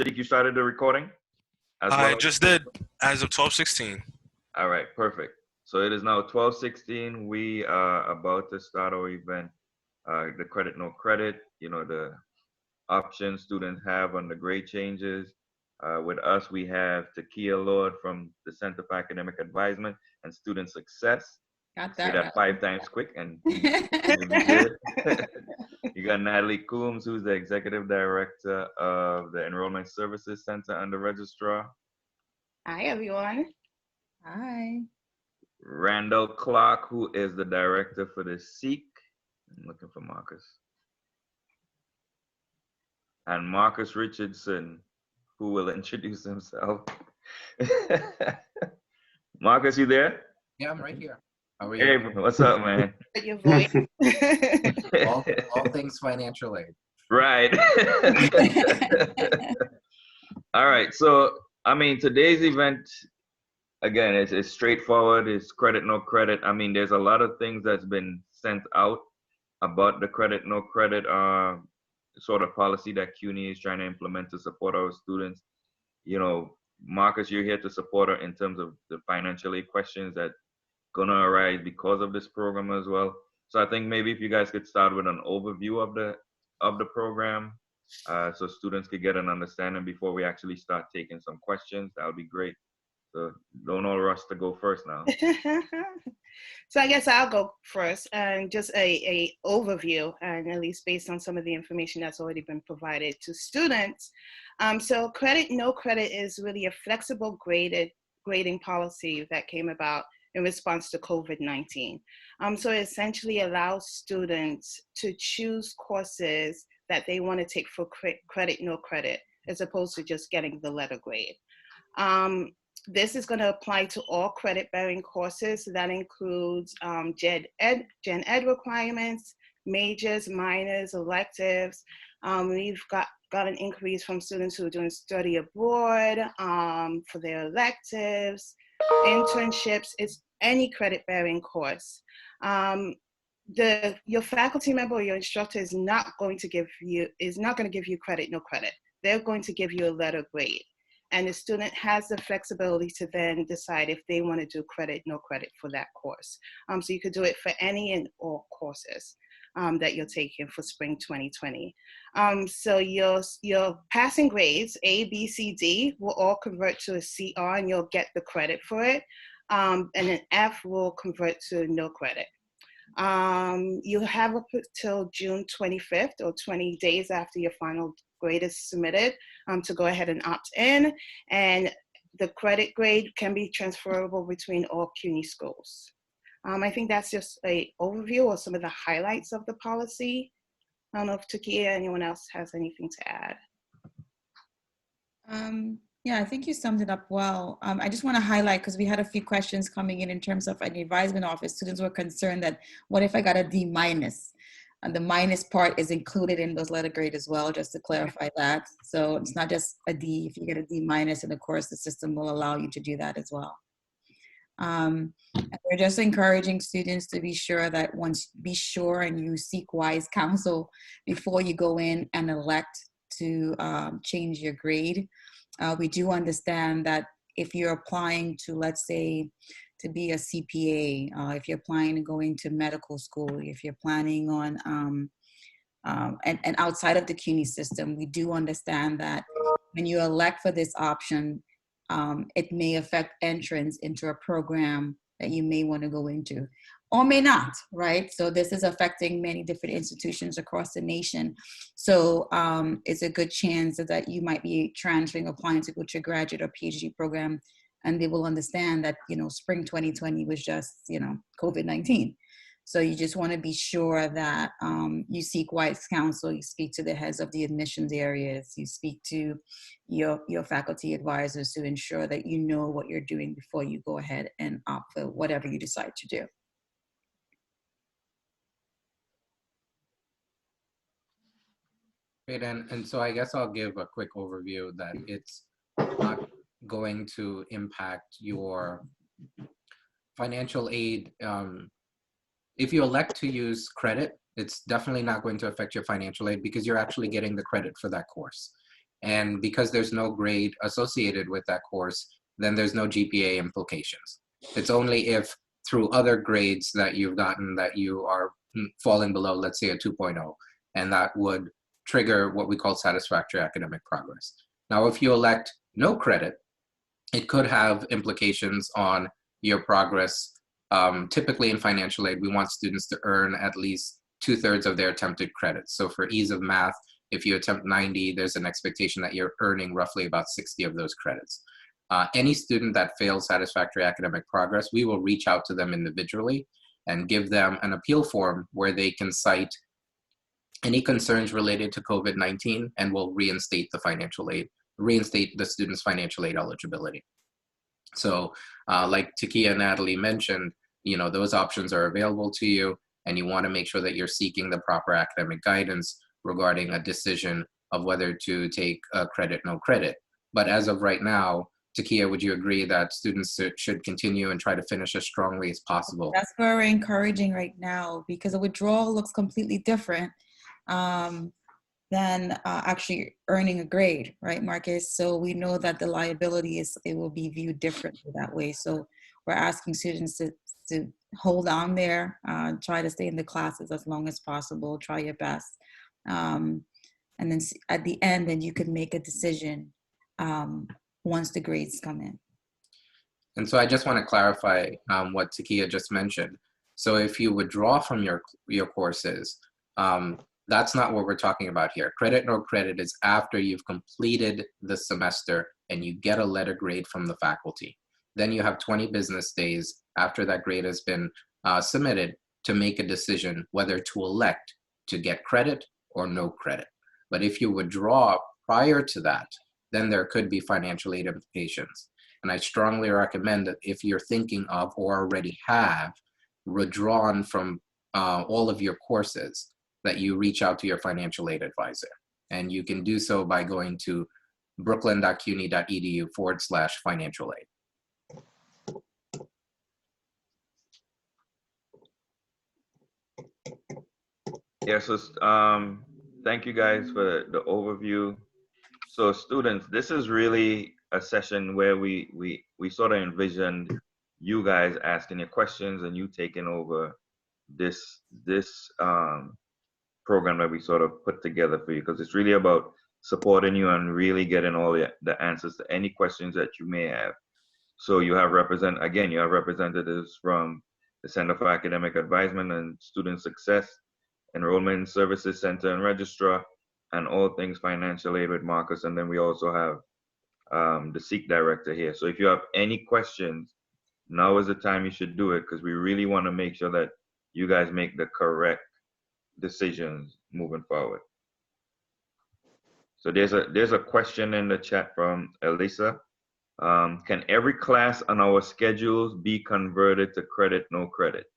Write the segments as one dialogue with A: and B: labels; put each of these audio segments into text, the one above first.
A: you started the recording as
B: I
A: well?
B: just did as of 12:16.
A: All right, perfect. So it is now 12:16. We are about to start our event, the credit, no credit, the options students have on the grade changes. With us, we have Takia Lord from the Center for Academic Advisement and Student Success.
C: Got
A: Say
C: that
A: that
C: right.
A: 5 times quick and you'll be good. You got Natalie Coombs, who's the Executive Director of the Enrollment Services Center under Registrar.
C: Hi, everyone.
D: Hi.
A: Randall Clark, who is the Director for the SEEK. I'm looking for Marcus. And Marcus Richardson, who will introduce himself. Marcus, you there?
E: Yeah, I'm right here. How are
A: Hey,
E: you?
A: what's up, man?
C: Your voice.
E: All things financial aid.
A: Right. All right. So, I mean, today's event, again, it's straightforward. It's credit, no credit. I mean, there's a lot of things that's been sent out about the credit, no credit sort of policy that CUNY is trying to implement to support our students. Marcus, you're here to support her in terms of the financial aid questions that gonna arise because of this program as well. So I think maybe if you guys could start with an overview of the program, so students could get an understanding before we actually start taking some questions, that would be great. So don't all rush to go first now.
C: So I guess I'll go first, and just a overview, and at least based on some of the information that's already been provided to students. So credit, no credit is really a flexible grading policy that came about in response to COVID-19. So it essentially allows students to choose courses that they want to take for credit, no credit, as opposed to just getting the letter grade. This is going to apply to all credit-bearing courses. So that includes Gen Ed requirements, majors, minors, electives. We've got an increase from students who are doing study abroad for their electives, internships. It's any credit-bearing course. Your faculty member or your instructor is not going to give you credit, no credit. They're going to give you a letter grade. And the student has the flexibility to then decide if they want to do credit, no credit for that course. So you could do it for any and all courses that you're taking for spring 2020. So your passing grades, A, B, C, D, will all convert to a CR and you'll get the credit for it. And an F will convert to no credit. You have up until June 25th or 20 days after your final grade is submitted to go ahead and opt in, and the credit grade can be transferable between all CUNY schools. I think that's just an overview or some of the highlights of the policy. I don't know if Takia, anyone else has anything to add.
D: Yeah, I think you summed it up well. I just want to highlight, because we had a few questions coming in terms of an advisement office. Students were concerned that, what if I got a D minus? And the minus part is included in those letter grade as well, just to clarify that. So it's not just a D. If you get a D minus, and of course the system will allow you to do that as well. And we're just encouraging students to be sure and you seek wise counsel before you go in and elect to change your grade. We do understand that if you're applying to, let's say, to be a CPA, if you're applying to go into medical school, if you're planning on, and outside of the CUNY system, we do understand that when you elect for this option, it may affect entrance into a program that you may want to go into, or may not, right? So this is affecting many different institutions across the nation. So it's a good chance that you might be transferring, applying to go to a graduate or PhD program, and they will understand that, spring 2020 was just, COVID-19. So you just want to be sure that you seek wise counsel, you speak to the heads of the admissions areas, you speak to your faculty advisors to ensure that you know what you're doing before you go ahead and opt for whatever you decide to do.
E: Great, and so I guess I'll give a quick overview that it's not going to impact your financial aid. If you elect to use credit, it's definitely not going to affect your financial aid because you're actually getting the credit for that course. And because there's no grade associated with that course, then there's no GPA implications. It's only if through other grades that you've gotten that you are falling below, let's say a 2.0, and that would trigger what we call satisfactory academic progress. Now, if you elect no credit, it could have implications on your progress. Typically in financial aid, we want students to earn at least 2/3 of their attempted credits. So for ease of math, if you attempt 90, there's an expectation that you're earning roughly about 60 of those credits. Any student that fails satisfactory academic progress, we will reach out to them individually and give them an appeal form where they can cite any concerns related to COVID-19, and will reinstate the financial aid, reinstate the student's financial aid eligibility. So like Takia and Natalie mentioned, you know, those options are available to you, and you want to make sure that you're seeking the proper academic guidance regarding a decision of whether to take credit, no credit. But as of right now, Takia, would you agree that students should continue and try to finish as strongly as possible?
D: That's very encouraging right now, because a withdrawal looks completely different than actually earning a grade, right, Marcus? So we know that the liability it will be viewed differently that way. So we're asking students to hold on there, try to stay in the classes as long as possible, try your best. And then at the end, then you can make a decision once the grades come in.
E: And so I just want to clarify what Takia just mentioned. So if you withdraw from your courses, that's not what we're talking about here. Credit, no credit is after you've completed the semester and you get a letter grade from the faculty. Then you have 20 business days after that grade has been submitted to make a decision whether to elect to get credit or no credit. But if you withdraw prior to that, then there could be financial aid implications. And I strongly recommend that if you're thinking of or already have withdrawn from all of your courses, that you reach out to your financial aid advisor. And you can do so by going to brooklyn.cuny.edu/financial aid.
A: Yeah, so thank you guys for the overview. So students, this is really a session where we sort of envisioned you guys asking your questions and you taking over this program that we sort of put together for you, because it's really about supporting you and really getting all the answers to any questions that you may have. So you have representatives from the Center for Academic Advisement and Student Success, Enrollment Services Center and Registrar, and all things financial aid with Marcus. And then we also have the SEEK director here. So if you have any questions, now is the time you should do it, because we really want to make sure that you guys make the correct decisions moving forward. So there's a question in the chat from Elisa. Can every class on our schedules be converted to credit, no credit?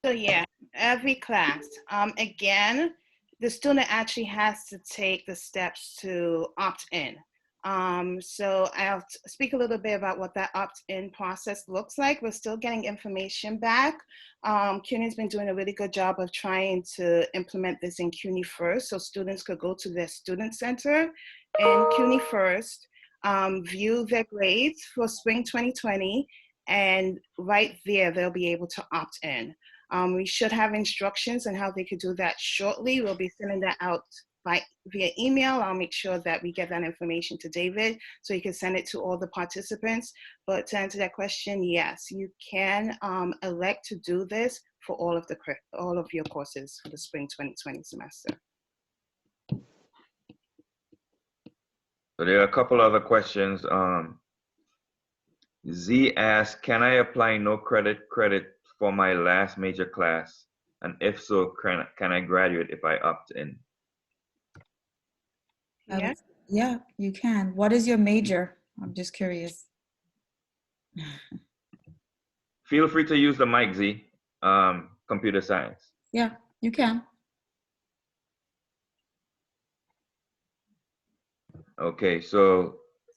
C: So yeah, every class. Again, the student actually has to take the steps to opt in. So I'll speak a little bit about what that opt-in process looks like. We're still getting information back. CUNY's been doing a really good job of trying to implement this in CUNY First, so students could go to their student center in CUNY First, view their grades for spring 2020, and right there, they'll be able to opt in. We should have instructions on how they could do that shortly. We'll be sending that out via email. I'll make sure that we get that information to David so he can send it to all the participants. But to answer that question, yes, you can elect to do this for all of your courses for the spring 2020 semester.
A: So there are a couple other questions. Z asks, can I apply no credit for my last major class? And if so, can I graduate if I opt in?
C: Yeah.
D: Yeah, you can. What is your major? I'm just curious.
A: Feel free to use the mic, Z. Computer science.
D: Yeah, you can.
A: Okay, so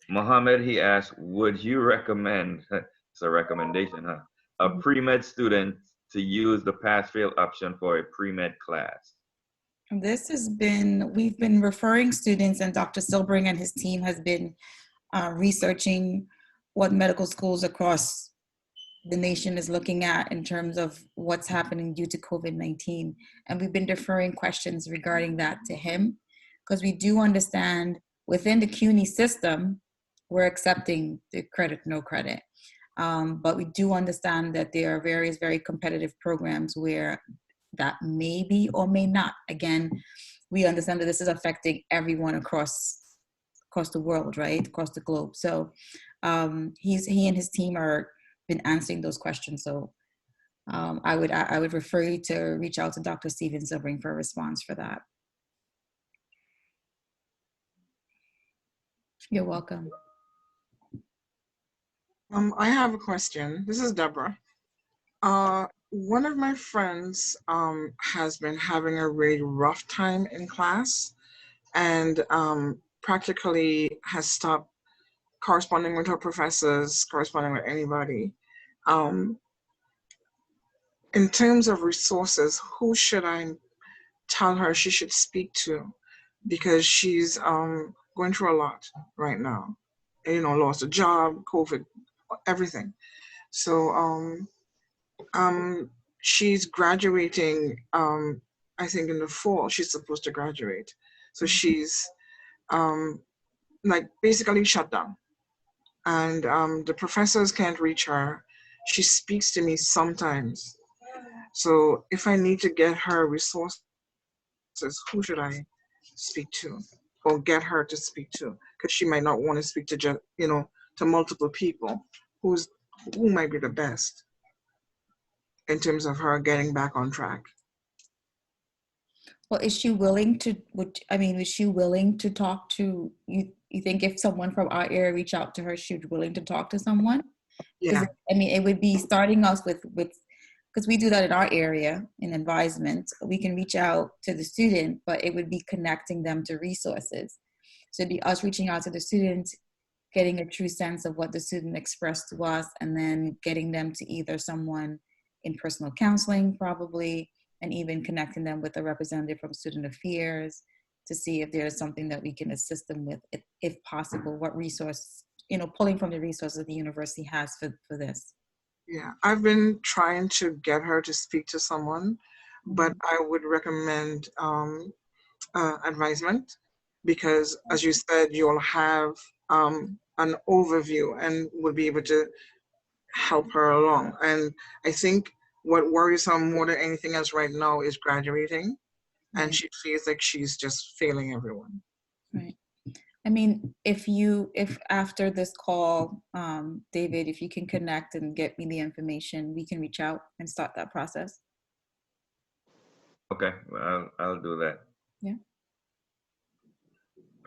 A: Mohammed, he asked, would you recommend, it's a recommendation, huh? A pre-med student to use the pass-fail option for a pre-med class?
D: This has been, we've been referring students, and Dr. Silbring and his team has been researching what medical schools across the nation is looking at in terms of what's happening due to COVID-19. And we've been deferring questions regarding that to him, because we do understand within the CUNY system, we're accepting the credit, no credit. But we do understand that there are various very competitive programs where that may be or may not. Again, we understand that this is affecting everyone across the world, right? Across the globe. So he and his team are been answering those questions. So I would refer you to reach out to Dr. Steven Silbring for a response for that. You're welcome.
F: I have a question. This is Deborah. One of my friends has been having a really rough time in class, and practically has stopped corresponding with her professors, corresponding with anybody. In terms of resources, who should I tell her she should speak to? Because she's going through a lot right now. You know, lost a job, COVID, everything. So she's graduating, I think in the fall, she's supposed to graduate. So she's like basically shut down. And the professors can't reach her. She speaks to me sometimes. So if I need to get her resources, who should I speak to or get her to speak to? Because she might not want to speak to just, you know, to multiple people. Who might be the best in terms of her getting back on track?
D: Well, is she willing to, is she willing to talk to you? You think if someone from our area reach out to her, she's willing to talk to someone?
F: Yeah.
D: It would be starting us with, because we do that in our area in advisement. We can reach out to the student, but it would be connecting them to resources. So it'd be us reaching out to the student, getting a true sense of what the student expressed to us, and then getting them to either someone in personal counseling probably, and even connecting them with a representative from student affairs to see if there's something that we can assist them with, if possible, what resource, pulling from the resources the university has for this.
F: Yeah, I've been trying to get her to speak to someone, but I would recommend advisement, because as you said, you'll have an overview and will be able to help her along. And I think what worries her more than anything else right now is graduating, and she feels like she's just failing everyone.
D: Right. I mean, if after this call, David, if you can connect and get me the information, we can reach out and start that process.
A: Okay, well, I'll do that.
D: Yeah.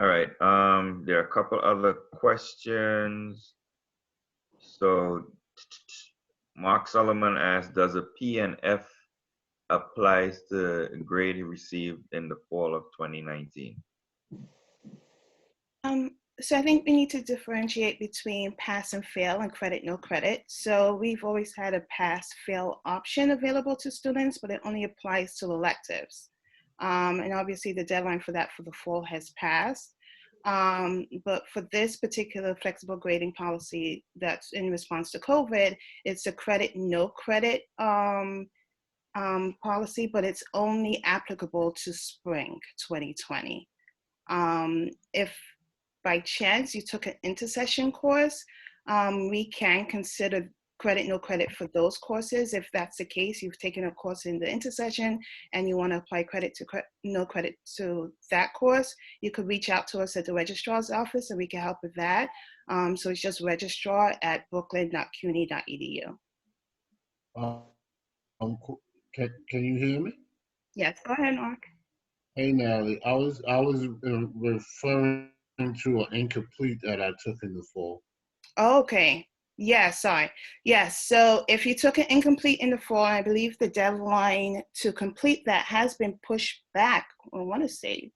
A: All right. There are a couple other questions. So Mark Solomon asked, does a P and F applies to grade he received in the fall of 2019?
C: So I think we need to differentiate between pass and fail and credit, no credit. So we've always had a pass-fail option available to students, but it only applies to electives. And obviously the deadline for that for the fall has passed. But for this particular flexible grading policy that's in response to COVID, it's a credit, no credit policy, but it's only applicable to spring 2020. If by chance you took an intercession course, we can consider credit, no credit for those courses. If that's the case, you've taken a course in the intercession and you want to apply credit to no credit to that course, you could reach out to us at the registrar's office and we can help with that. So it's just registrar@brooklyn.cuny.edu.
G: Can you hear me?
C: Yes, go ahead, Mark.
G: Hey, Natalie. I was referring to an incomplete that I took in the fall.
C: Okay. Yeah, sorry. Yes, so if you took an incomplete in the fall, I believe the deadline to complete that has been pushed back, I want to say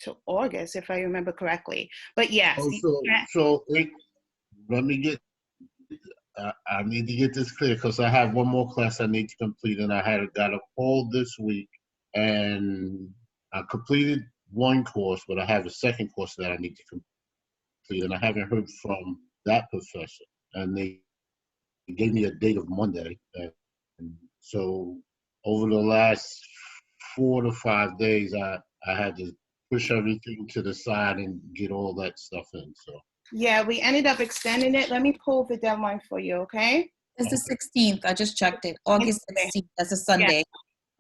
C: to August, if I remember correctly. But yes.
G: Let me get, I need to get this clear because I have one more class I need to complete, and I got a call this week, and I completed one course, but I have a second course that I need to complete, and I haven't heard from that professor. And they gave me a date of Monday. And so over the last 4 to 5 days, I had to push everything to the side and get all that stuff in. So
C: Yeah, we ended up extending it. Let me pull the deadline for you, okay?
D: It's the 16th. I just checked it. August 16th. That's a Sunday.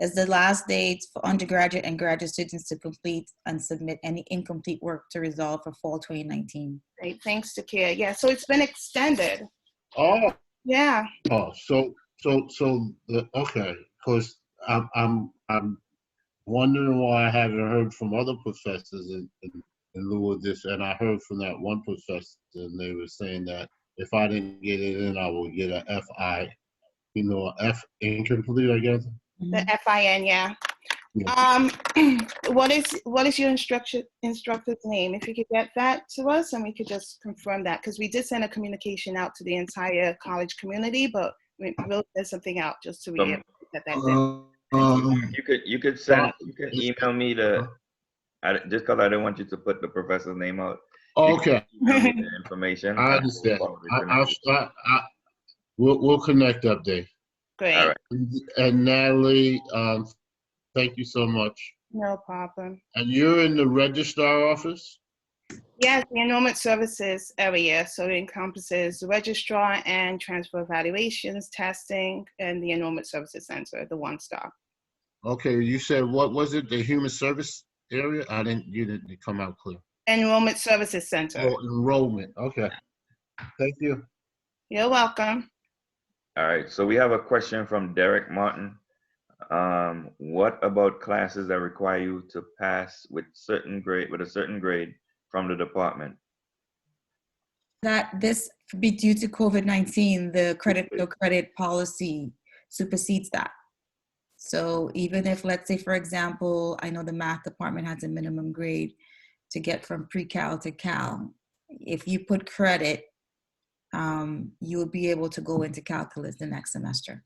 D: Is the last date for undergraduate and graduate students to complete and submit any incomplete work to resolve for fall 2019.
C: Great, thanks to Kia. Yeah, so it's been extended.
G: oh
C: Yeah.
G: so okay, because I'm wondering why I haven't heard from other professors in lieu of this, and I heard from that one professor, and they were saying that if I didn't get it in, I will get a FI, F incomplete, I guess.
C: The FIN, yeah. What is your instructor's name? If you could get that to us, and we could just confirm that, because we did send a communication out to the entire college community, but we'll send something out just to be able to get that in.
A: You could email me just because I didn't want you to put the professor's name out.
G: Okay.
A: Email me the information.
G: I understand. We'll connect up there.
C: Great.
A: All right.
G: And Natalie, thank you so much.
C: No problem.
G: And you're in the registrar office?
C: Yes, the enrollment services area. So it encompasses the registrar and transfer evaluations, testing, and the enrollment services center, the one-stop.
G: Okay, you said, what was it, the human service area? You didn't come out clear.
C: Enrollment services center.
G: Oh, enrollment, okay. Thank you.
C: You're welcome.
A: All right, so we have a question from Derek Martin. What about classes that require you to pass with a certain grade from the department?
D: That this be due to COVID-19, the no credit policy supersedes that. So even if, let's say, for example, I know the math department has a minimum grade to get from pre-cal to cal. If you put credit, you will be able to go into calculus the next semester.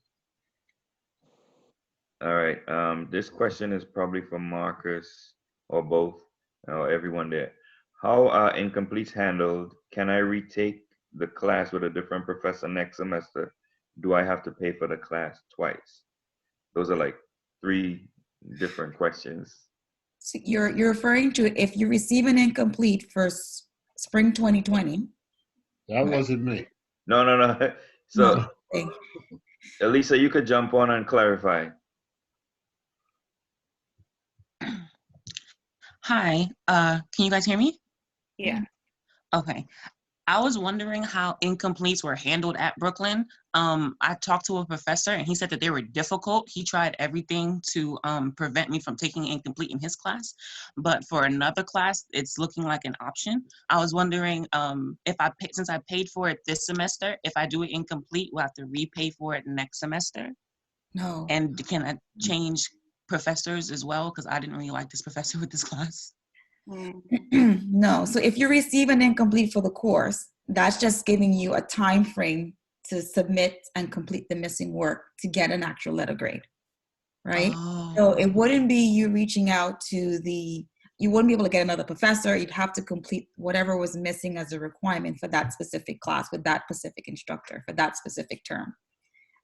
A: All right, this question is probably for Marcus or both, or everyone there. How are incompletes handled? Can I retake the class with a different professor next semester? Do I have to pay for the class twice? Those are like 3 different questions.
D: So you're referring to if you receive an incomplete for spring 2020.
G: That wasn't me.
A: No. So,
D: No.
A: Elisa, you could jump on and clarify.
H: Hi, can you guys hear me?
C: Yeah.
H: Okay. I was wondering how incompletes were handled at Brooklyn. I talked to a professor and he said that they were difficult. He tried everything to prevent me from taking incomplete in his class. But for another class, it's looking like an option. I was wondering since I paid for it this semester, if I do it incomplete, we'll have to repay for it next semester.
D: No.
H: And can I change professors as well? Because I didn't really like this professor with this class.
D: No. So if you receive an incomplete for the course, that's just giving you a time frame to submit and complete the missing work to get an actual letter grade, right?
H: Oh.
D: So it wouldn't be you reaching out to you wouldn't be able to get another professor. You'd have to complete whatever was missing as a requirement for that specific class with that specific instructor for that specific term,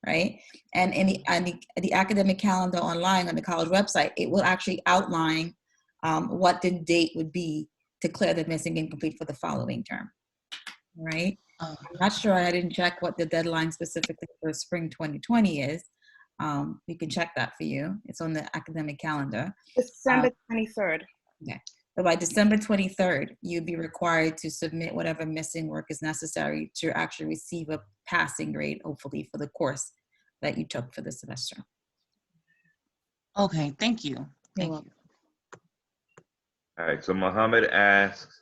D: right? And in the academic calendar online on the college website, it will actually outline what the date would be to clear the missing incomplete for the following term, right? I'm not sure, I didn't check what the deadline specifically for spring 2020 is. We can check that for you. It's on the academic calendar.
C: December 23rd.
D: Okay. So by December 23rd, you'd be required to submit whatever missing work is necessary to actually receive a passing grade, hopefully, for the course that you took for the semester.
H: Okay, thank you. Thank you.
A: All right, so Mohammed asks,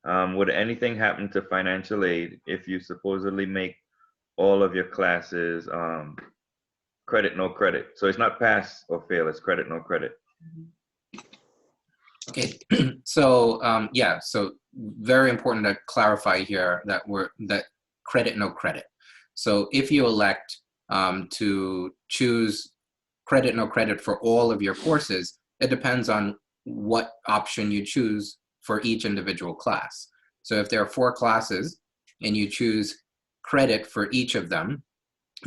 A: would anything happen to financial aid if you supposedly make all of your classes credit, no credit? So it's not pass or fail, it's credit, no credit.
E: Okay, so so very important to clarify here that credit, no credit. So if you elect to choose credit, no credit for all of your courses, it depends on what option you choose for each individual class. So if there are 4 classes and you choose credit for each of them,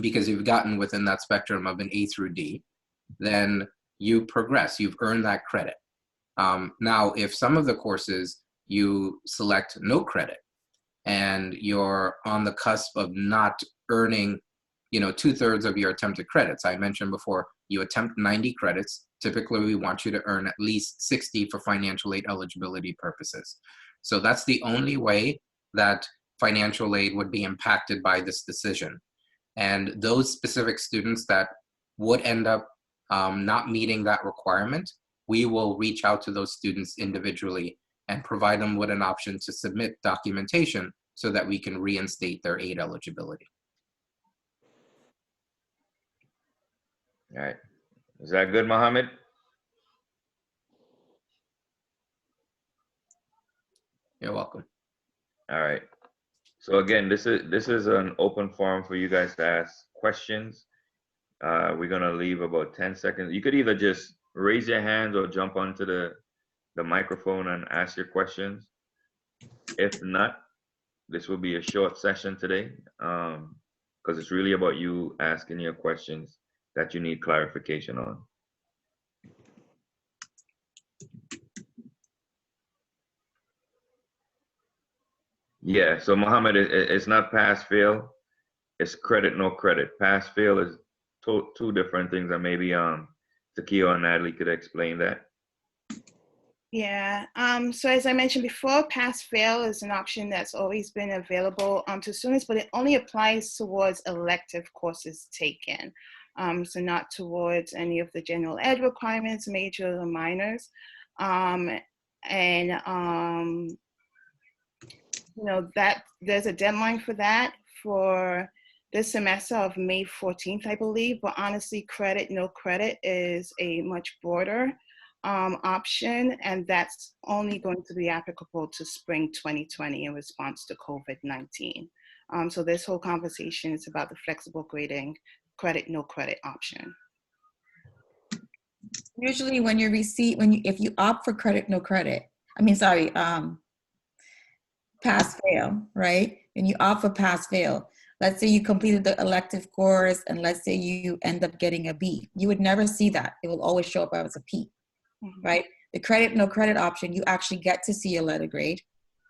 E: because you've gotten within that spectrum of an A through D, then you progress, you've earned that credit. Now, if some of the courses you select no credit and you're on the cusp of not earning, 2/3 of your attempted credits. I mentioned before, you attempt 90 credits. Typically, we want you to earn at least 60 for financial aid eligibility purposes. So that's the only way that financial aid would be impacted by this decision. And those specific students that would end up not meeting that requirement, we will reach out to those students individually and provide them with an option to submit documentation so that we can reinstate their aid eligibility.
A: All right. Is that good, Mohammed?
E: You're welcome.
A: All right. So again, this is an open forum for you guys to ask questions. We're gonna leave about 10 seconds. You could either just raise your hands or jump onto the microphone and ask your questions. If not, this will be a short session today, because it's really about you asking your questions that you need clarification on. Yeah, so Mohammed, it's not pass fail, it's credit no credit. Pass fail is two different things, and maybe Takio and Natalie could explain that.
C: Yeah, so as I mentioned before, pass-fail is an option that's always been available to students, but it only applies towards elective courses taken. So not towards any of the general ed requirements, majors or minors. That there's a deadline for that for this semester of May 14th, I believe, but honestly, credit, no credit is a much broader option, and that's only going to be applicable to spring 2020 in response to COVID-19. So this whole conversation is about the flexible grading, credit, no credit option.
D: Usually when if you opt for credit, no credit, pass fail, right? And you opt for pass fail. Let's say you completed the elective course and let's say you end up getting a B. You would never see that. It will always show up as a P. Right? The credit, no credit option, you actually get to see a letter grade,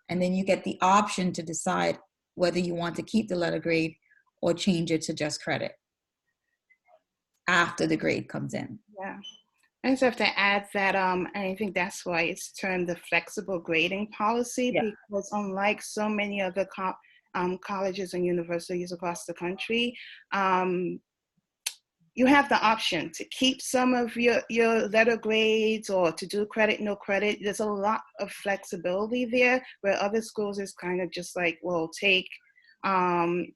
D: and then you get the option to decide whether you want to keep the letter grade or change it to just credit after the grade comes in.
C: Yeah. I just have to add that, and I think that's why it's termed the flexible grading policy, because unlike so many other colleges and universities across the country, you have the option to keep some of your letter grades or to do credit, no credit. There's a lot of flexibility there, where other schools is kind of just like, well, take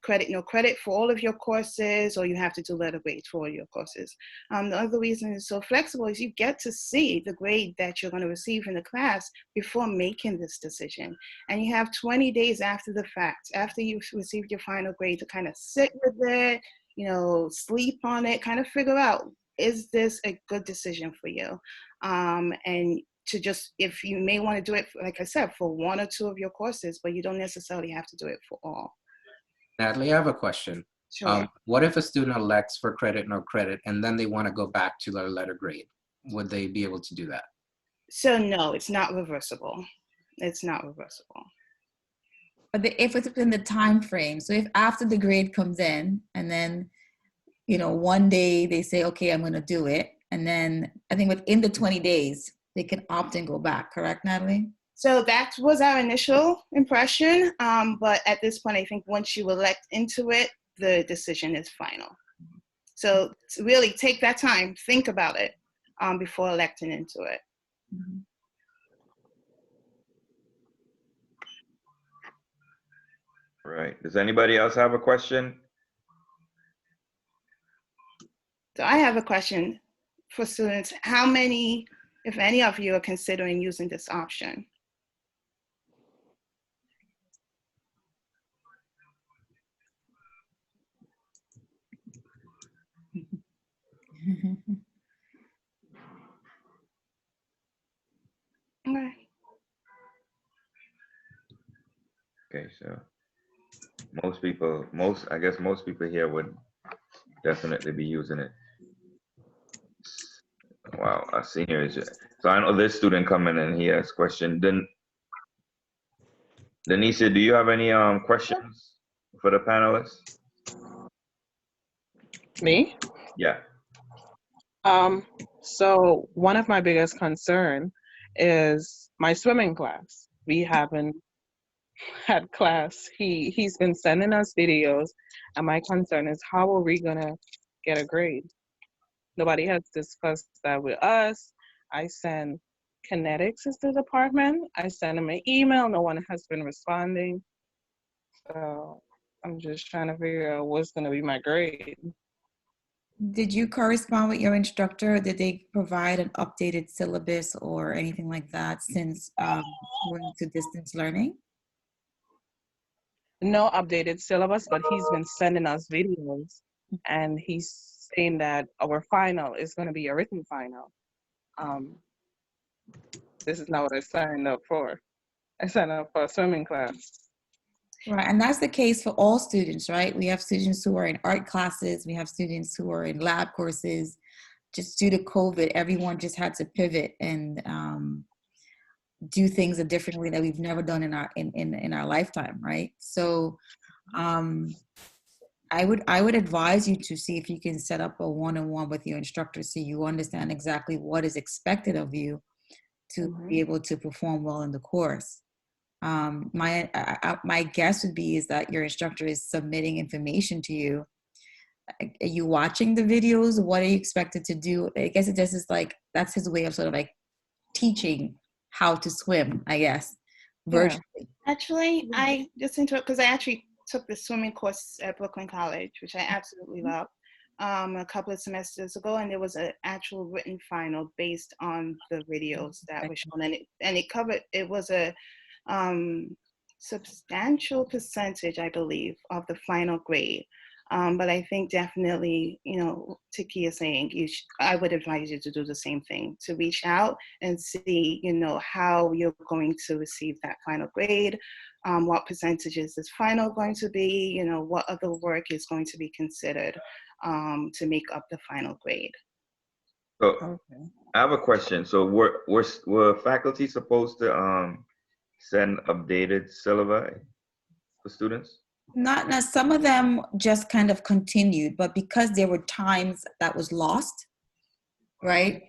C: credit, no credit for all of your courses, or you have to do letter grades for all your courses. The other reason it's so flexible is you get to see the grade that you're going to receive in the class before making this decision. And you have 20 days after the fact, after you've received your final grade, to kind of sit with it, sleep on it, kind of figure out, is this a good decision for you? And to just, if you may want to do it, like I said, for 1 or 2 of your courses, but you don't necessarily have to do it for all.
E: Natalie, I have a question.
C: Sure.
E: What if a student elects for credit, no credit, and then they want to go back to their letter grade? Would they be able to do that?
C: So no, it's not reversible. It's not reversible.
D: But if it's within the time frame, so if after the grade comes in and then, one day they say, okay, I'm going to do it. And then I think within the 20 days, they can opt and go back. Correct, Natalie?
C: So that was our initial impression. But at this point, I think once you elect into it, the decision is final. So really take that time, think about it before electing into it.
D: Mm-hmm.
A: Right. Does anybody else have a question?
C: So I have a question for students. How many, if any of you, are considering using this option?
A: Okay, so I guess most people here would definitely be using it. Wow, a senior is. So I know this student coming in, he has question. Then Denise, do you have any questions for the panelists?
I: Me?
A: Yeah.
I: So one of my biggest concern is my swimming class. We haven't had class. He's been sending us videos, and my concern is how are we gonna get a grade? Nobody has discussed that with us. I send kinetics is the department. I send them an email. No one has been responding. So I'm just trying to figure out what's gonna be my grade.
D: Did you correspond with your instructor? Did they provide an updated syllabus or anything like that since going to distance learning?
I: No updated syllabus, but he's been sending us videos, and he's saying that our final is going to be a written final. This is not what I signed up for. I signed up for a swimming class.
D: Right, and that's the case for all students, right? We have students who are in art classes, we have students who are in lab courses. Just due to COVID, everyone just had to pivot and do things a different way that we've never done in our lifetime, right? So I would advise you to see if you can set up a one-on-one with your instructor so you understand exactly what is expected of you to be able to perform well in the course. My guess would be is that your instructor is submitting information to you. Are you watching the videos? What are you expected to do? I guess it just is like, that's his way of sort of like teaching how to swim, I guess, virtually.
I: Yeah.
C: Actually, I just interrupt because I actually took the swimming course at Brooklyn College, which I absolutely love, a couple of semesters ago, and there was an actual written final based on the videos that were shown, and it was a substantial percentage, I believe, of the final grade. But I think definitely, Tiki is saying I would advise you to do the same thing, to reach out and see, how you're going to receive that final grade, what percentages is final going to be, what other work is going to be considered to make up the final grade.
A: So
I: Okay.
A: I have a question. So were faculty supposed to send updated syllabi for students?
D: Not now, some of them just kind of continued, but because there were times that was lost, right?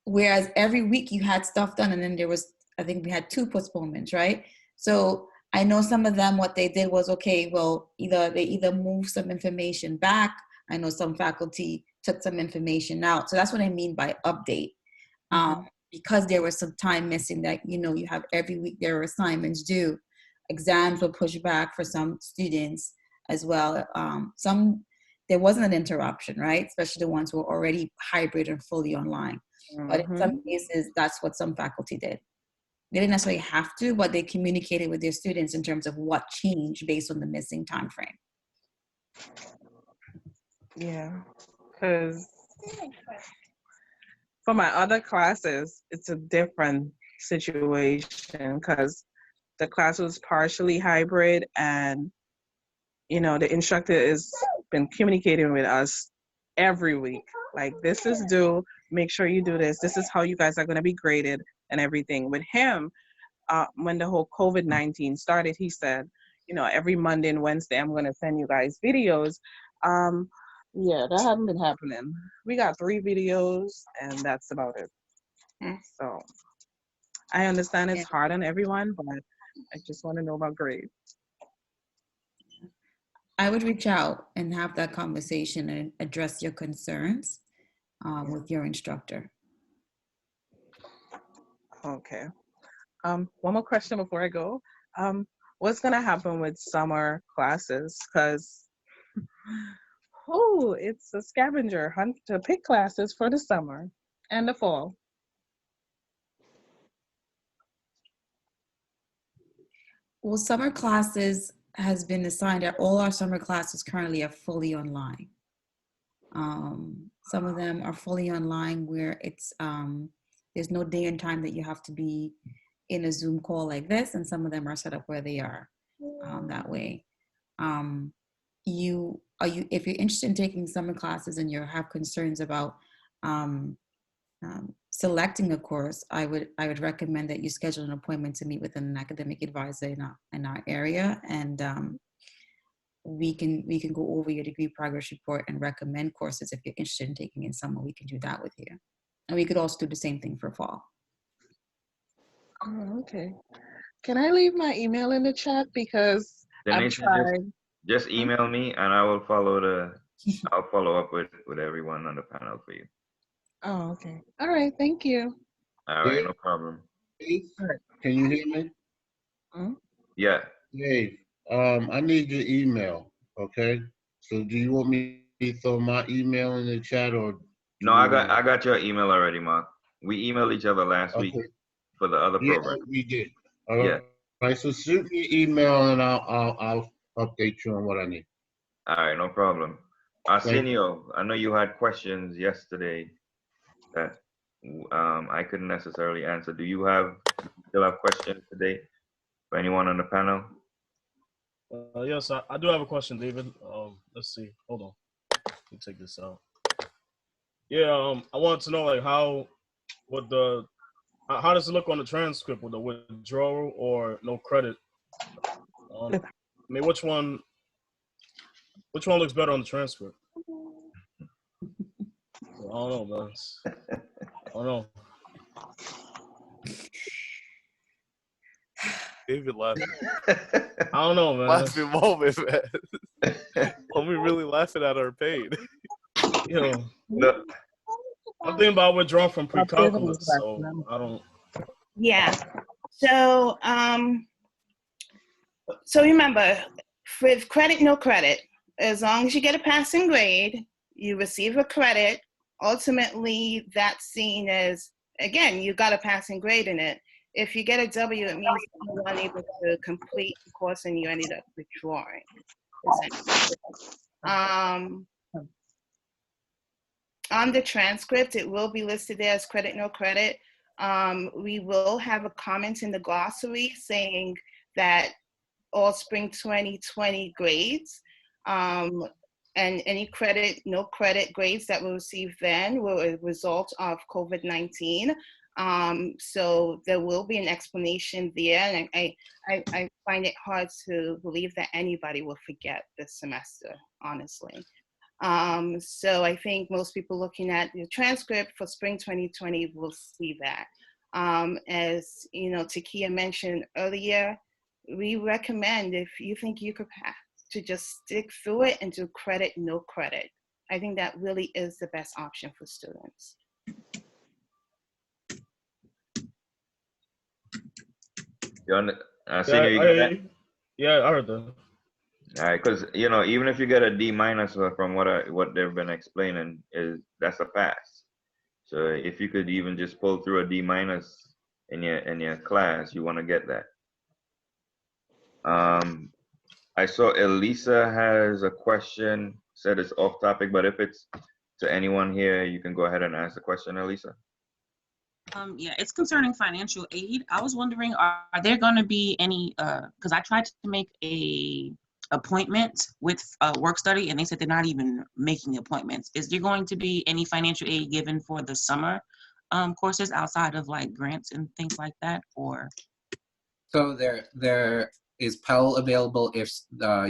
D: Whereas every week you had stuff done, and then there was, I think we had 2 postponements, right? So I know some of them, what they did was, okay, well, they either moved some information back. I know some faculty took some information out. So that's what I mean by update. Because there was some time missing that, you have every week there are assignments due. Exams were pushed back for some students as well. There wasn't an interruption, right? Especially the ones who were already hybrid and fully online. But in some cases, that's what some faculty did. They didn't necessarily have to, but they communicated with their students in terms of what changed based on the missing time frame.
I: Yeah, because for my other classes, it's a different situation because the class was partially hybrid, and the instructor has been communicating with us every week. Like, this is due, make sure you do this. This is how you guys are going to be graded and everything. With him, when the whole COVID-19 started, he said, every Monday and Wednesday, I'm going to send you guys videos. Yeah, that hasn't been happening. We got 3 videos, and that's about it. So I understand it's hard on everyone, but I just want to know about grades.
D: I would reach out and have that conversation and address your concerns with your instructor.
I: Okay. One more question before I go. What's gonna happen with summer classes? Because it's a scavenger hunt to pick classes for the summer and the fall.
D: Well, summer classes has been assigned that all our summer classes currently are fully online. Some of them are fully online where it's there's no day and time that you have to be in a Zoom call like this, and some of them are set up where they are. that way. If you're interested in taking summer classes and you have concerns about selecting a course, I would recommend that you schedule an appointment to meet with an academic advisor in our area, and we can go over your degree progress report and recommend courses if you're interested in taking in summer. We can do that with you, and we could also do the same thing for fall.
I: Oh, okay. Can I leave my email in the chat, because I've
A: Denise,
I: tried.
A: just email me and I will I'll follow up with everyone on the panel for you.
I: Oh, okay. All right. Thank you.
A: All right, no problem.
G: Dave,
I: All right.
G: can you hear me?
I: Hmm?
A: Yeah.
G: Dave, I need your email, okay? So do you want me to throw my email in the chat, or?
A: No, I got your email already, Mark. We emailed each other last week for the other program.
G: We did.
A: Yeah.
G: All right, so shoot me an email and I'll update you on what I need.
A: All right, no problem. Arsenio, I know you had questions yesterday that I couldn't necessarily answer. Do you still have questions today for anyone on the panel?
J: Yes, I do have a question, David. Let's see. Hold on. Let me take this out. Yeah, I wanted to know, like, how does it look on the transcript with the withdrawal or no credit? I mean, which one looks better on the transcript? I don't know, man. I don't know. David laughing. I don't know, man.
B: Laughing moment, man. Are we really laughing at our pain?
J: You know, no. I'm thinking about withdrawing from pre-calculus, so I don't.
C: Yeah. So, so remember, with credit, no credit, as long as you get a passing grade, you receive a credit. Ultimately, that's seen as, again, you got a passing grade in it. If you get a W, it means you were unable to complete the course and you ended up withdrawing. On the transcript, it will be listed there as credit, no credit. We will have a comment in the glossary saying that all spring 2020 grades and any credit, no credit grades that were received then were a result of COVID-19. So there will be an explanation there, and I find it hard to believe that anybody will forget this semester, honestly. So I think most people looking at the transcript for spring 2020 will see that. As you know, Takia mentioned earlier, we recommend, if you think you could pass, to just stick through it and do credit, no credit. I think that really is the best option for students.
A: Yeah, I
J: heard that.
A: All right, because even if you get a D- from what they've been explaining, that's a pass. So if you could even just pull through a D- in your class, you want to get that. I saw Elisa has a question. Said it's off topic, but if it's to anyone here, you can go ahead and ask the question, Elisa.
H: Yeah, it's concerning financial aid. I was wondering, are there going to be any? Because I tried to make a appointment with work study, and they said they're not even making appointments. Is there going to be any financial aid given for the summer courses outside of like grants and things like that, or?
E: So there is Pell available if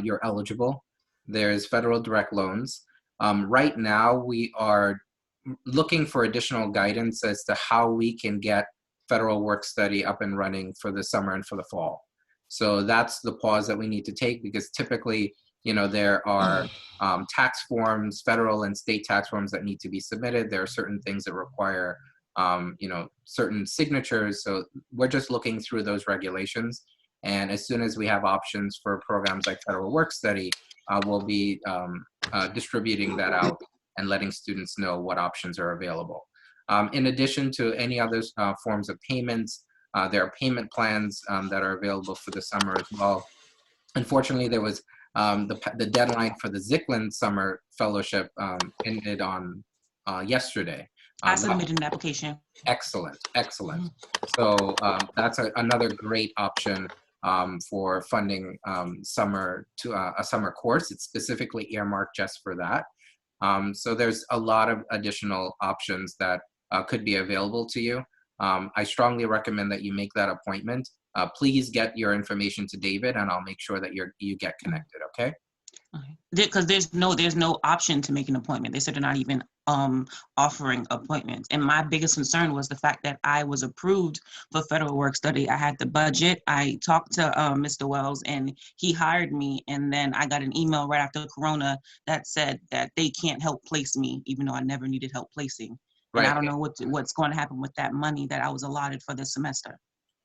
E: you're eligible. There's federal direct loans. Right now, we are looking for additional guidance as to how we can get federal work study up and running for the summer and for the fall. So that's the pause that we need to take, because typically, there are tax forms, federal and state tax forms that need to be submitted. There are certain things that require, certain signatures. So we're just looking through those regulations. And as soon as we have options for programs like federal work study, we'll be distributing that out and letting students know what options are available. In addition to any other forms of payments, there are payment plans that are available for the summer as well. Unfortunately, there was the deadline for the Zicklin Summer Fellowship ended on yesterday.
H: I submitted an application.
E: Excellent. So that's another great option for funding a summer course. It's specifically earmarked just for that. So there's a lot of additional options that could be available to you. I strongly recommend that you make that appointment. Please get your information to David, and I'll make sure that you get connected, okay?
H: Because there's no option to make an appointment. They said they're not even offering appointments. And my biggest concern was the fact that I was approved for federal work study. I had the budget. I talked to Mr. Wells, and he hired me. And then I got an email right after Corona that said that they can't help place me, even though I never needed help placing. And I don't know what's going to happen with that money that I was allotted for this semester.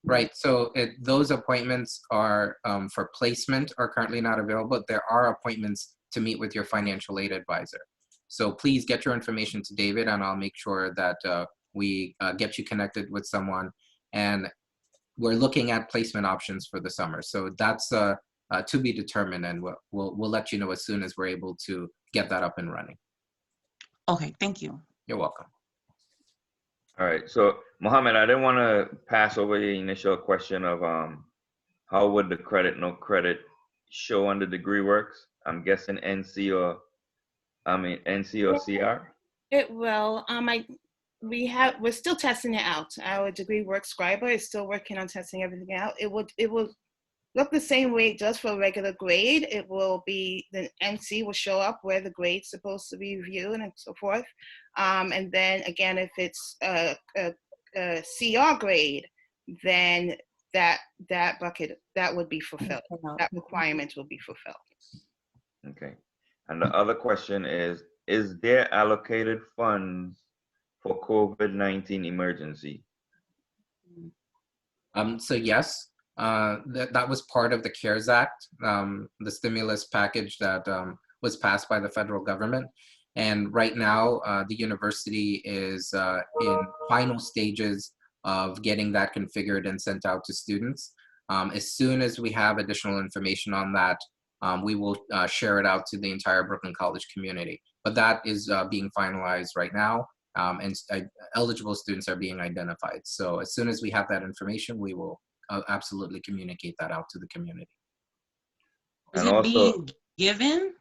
E: Right, so those appointments are for placement are currently not available. There are appointments to meet with your financial aid advisor. So please get your information to David, and I'll make sure that we get you connected with someone. And we're looking at placement options for the summer. So that's to be determined, and we'll let you know as soon as we're able to get that up and running.
H: Okay, thank you.
E: You're welcome.
A: All right, so Mohammed, I didn't want to pass over the initial question of how would the credit, no credit show on the degree works? I'm guessing NC or CR?
C: It will. We're still testing it out. Our degree work scriber is still working on testing everything out. It will look the same way it does for a regular grade. It will be, the NC will show up where the grade's supposed to be viewed and so forth. And then again, if it's a CR grade, then that bucket, that would be fulfilled. That requirement will be fulfilled.
A: Okay. And the other question is there allocated funds for COVID-19 emergency?
E: So yes, that was part of the CARES Act, the stimulus package that was passed by the federal government. And right now, the university is in final stages of getting that configured and sent out to students. As soon as we have additional information on that, we will share it out to the entire Brooklyn College community. But that is being finalized right now, and eligible students are being identified. So as soon as we have that information, we will absolutely communicate that out to the community.
H: Is it being given,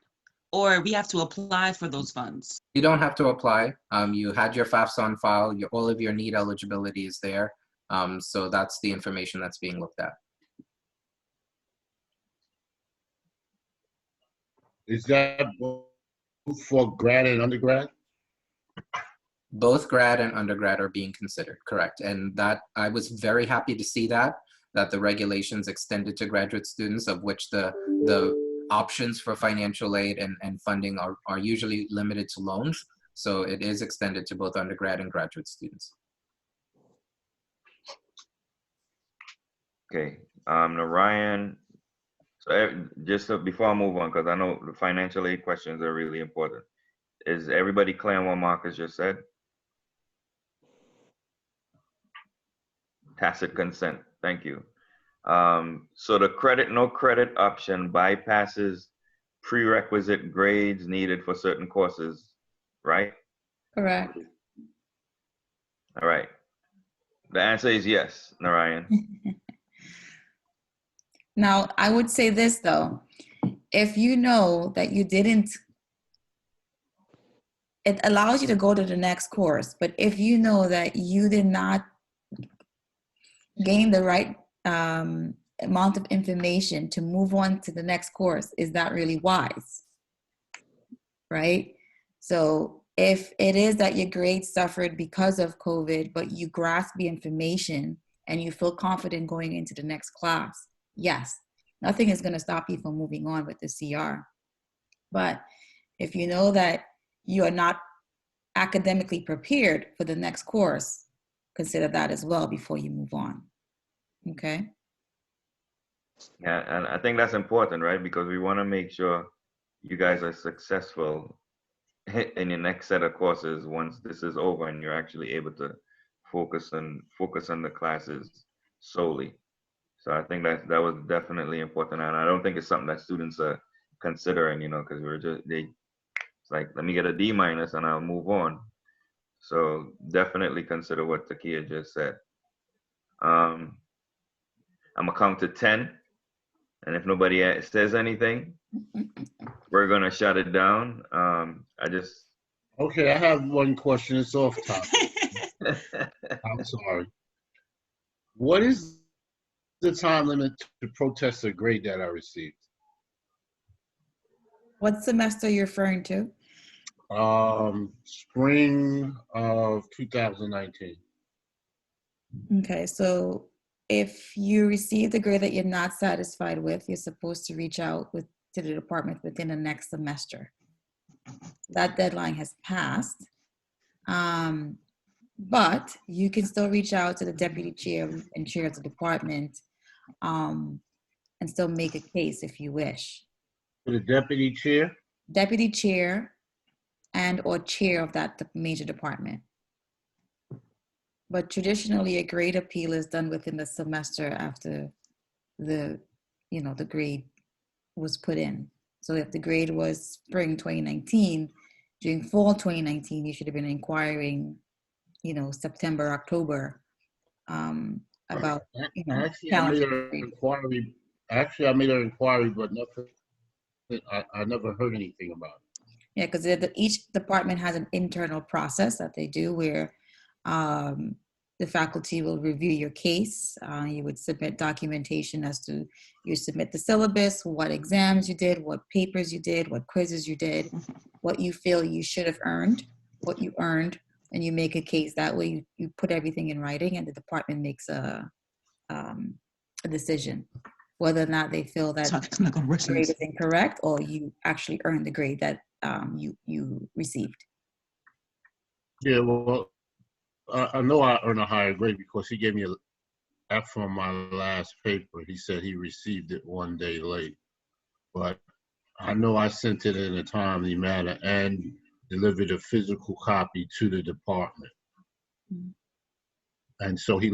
H: or we have to apply for those funds?
E: You don't have to apply. You had your FAFSA on file. All of your need eligibility is there. So that's the information that's being looked at.
G: Is that for grad and undergrad?
E: Both grad and undergrad are being considered, correct. And that I was very happy to see that the regulations extended to graduate students, of which the options for financial aid and funding are usually limited to loans. So it is extended to both undergrad and graduate students.
A: Okay, Narayan, so just before I move on, because I know the financial aid questions are really important. Is everybody clear on what Marcus just said? Tacit consent, thank you. So the credit, no credit option bypasses prerequisite grades needed for certain courses, right?
D: Correct.
A: All right. The answer is yes, Narayan.
D: Now, I would say this though, if you know that you didn't, it allows you to go to the next course, but if you know that you did not gain the right amount of information to move on to the next course, is that really wise? Right? So if it is that your grades suffered because of COVID, but you grasp the information and you feel confident going into the next class, yes, nothing is going to stop you from moving on with the CR. But if you know that you are not academically prepared for the next course, consider that as well before you move on. Okay?
A: Yeah, and I think that's important, right? Because we want to make sure you guys are successful in your next set of courses once this is over and you're actually able to focus on the classes solely. So I think that was definitely important, and I don't think it's something that students are considering, you know, because it's like, let me get a D- and I'll move on. So definitely consider what Takia just said. I'm gonna count to 10, And if nobody says anything, we're gonna shut it down.
G: Okay, I have one question. It's off topic. I'm sorry. What is the time limit to protest a grade that I received?
D: What semester are you referring to?
G: Spring of 2019.
D: Okay, so if you receive the grade that you're not satisfied with, you're supposed to reach out to the department within the next semester. That deadline has passed, but you can still reach out to the deputy chair and chair of the department and still make a case if you wish.
G: To the deputy chair?
D: Deputy chair and or chair of that major department. But traditionally, a grade appeal is done within the semester after the grade was put in. So if the grade was spring 2019, during fall 2019, you should have been inquiring, September, October, about,
G: Actually, I made an inquiry. Actually, I made an inquiry, but nothing. I never heard anything about it.
D: Yeah, because each department has an internal process that they do where the faculty will review your case. You would submit documentation as to, you submit the syllabus, what exams you did, what papers you did, what quizzes you did, what you feel you should have earned, what you earned, and you make a case. That way you put everything in writing and the department makes a decision whether or not they feel that the grade is incorrect or you actually earned the grade that you received.
G: Yeah, well, I know I earned a higher grade because he gave me an F on my last paper. He said he received it one day late, but I know I sent it in a timely manner and delivered a physical copy to the department. Mm-hmm. And so he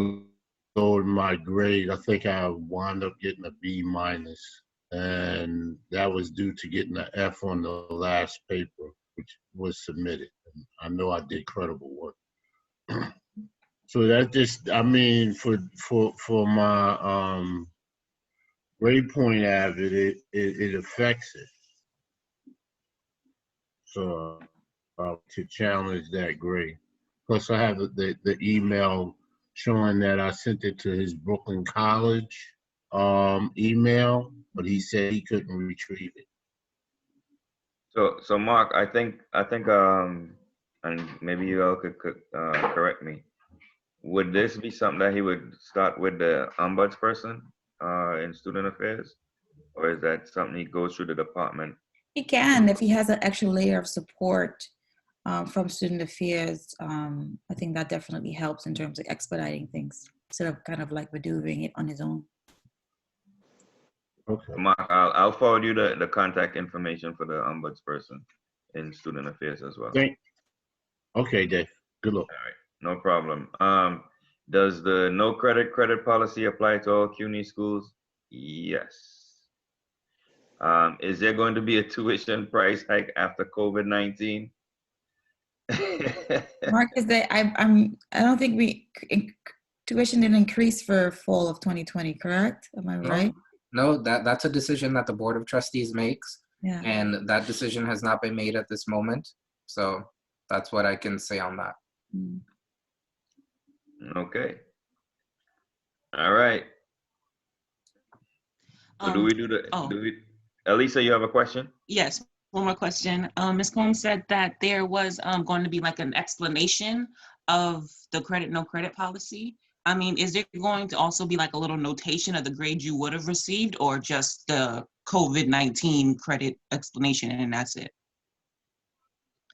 G: lowered my grade. I think I wound up getting a B minus, and that was due to getting an F on the last paper, which was submitted. And I know I did credible work. So that just, I mean, for my grade point average, it affects it. So to challenge that grade. Plus, I have the email showing that I sent it to his Brooklyn College email, but he said he couldn't retrieve it.
A: So Mark, I think, and maybe you all could correct me. Would this be something that he would start with the ombudsperson in student affairs, or is that something he goes through the department?
D: He can, if he has an extra layer of support from student affairs. I think that definitely helps in terms of expediting things instead of kind of like doing it on his own.
G: Okay.
A: Mark, I'll forward you the contact information for the ombudsperson in student affairs as well.
G: Okay, Dave. Good luck.
A: All right, no problem. Does the no credit policy apply to all CUNY schools? Yes. Is there going to be a tuition price hike after COVID-19?
D: Mark, I don't think tuition didn't increase for fall of 2020, correct? Am I right?
E: No, that's a decision that the Board of Trustees makes.
D: Yeah.
E: And that decision has not been made at this moment. So that's what I can say on that.
A: Okay. All right. So do we do the, Elisa, you have a question?
H: Yes, one more question. Ms. Combs said that there was going to be like an explanation of the no credit policy. I mean, is there going to also be like a little notation of the grade you would have received, or just the COVID-19 credit explanation and that's it?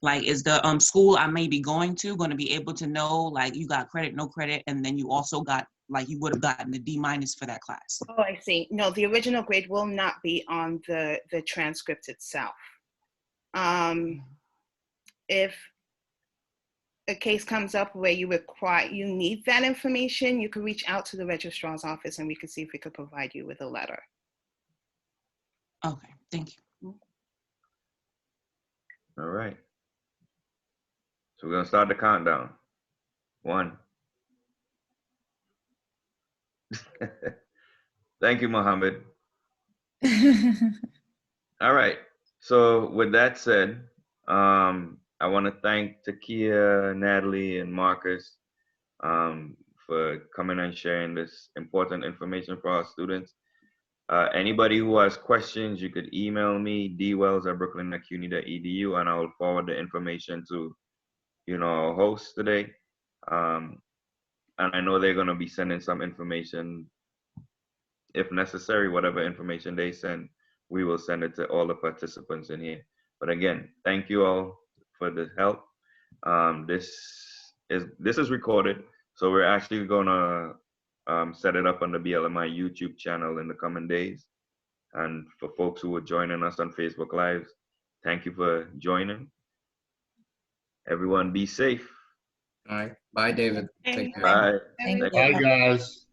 H: Like, is the school I may be going to be able to know, like, you got credit, no credit, and then you also got, like, you would have gotten the D- for that class?
C: Oh, I see. No, the original grade will not be on the transcript itself. If a case comes up where you need that information, you can reach out to the registrar's office and we can see if we could provide you with a letter.
H: Okay, thank you.
A: All right. So we're gonna start the countdown. 1. Thank you, Mohammed. All right. So with that said, I want to thank Takia, Natalie, and Marcus for coming and sharing this important information for our students. Anybody who has questions, you could email me, dwells@brooklyn.cuny.edu, and I will forward the information to, our host today. And I know they're going to be sending some information, if necessary, whatever information they send, we will send it to all the participants in here. But again, thank you all for the help. This is recorded, so we're actually gonna set it up on the BLMI YouTube channel in the coming days. And for folks who are joining us on Facebook Live, thank you for joining. Everyone be safe.
E: All right. Bye, David. Take care.
A: Bye.
D: Thank you.
G: Bye, guys.